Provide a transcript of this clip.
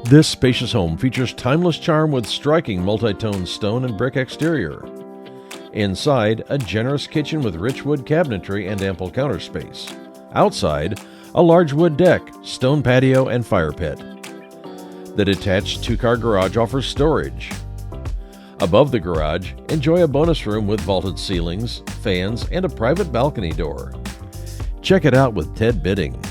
This spacious home features timeless charm with striking multi-tone stone and brick exterior. Inside, a generous kitchen with rich wood cabinetry and ample counter space. Outside, a large wood deck, stone patio, and fire pit. The detached 2-car garage offers storage. Above the garage, enjoy a bonus room with vaulted ceilings, fans, and a private balcony door. Check it out with Ted Bidding.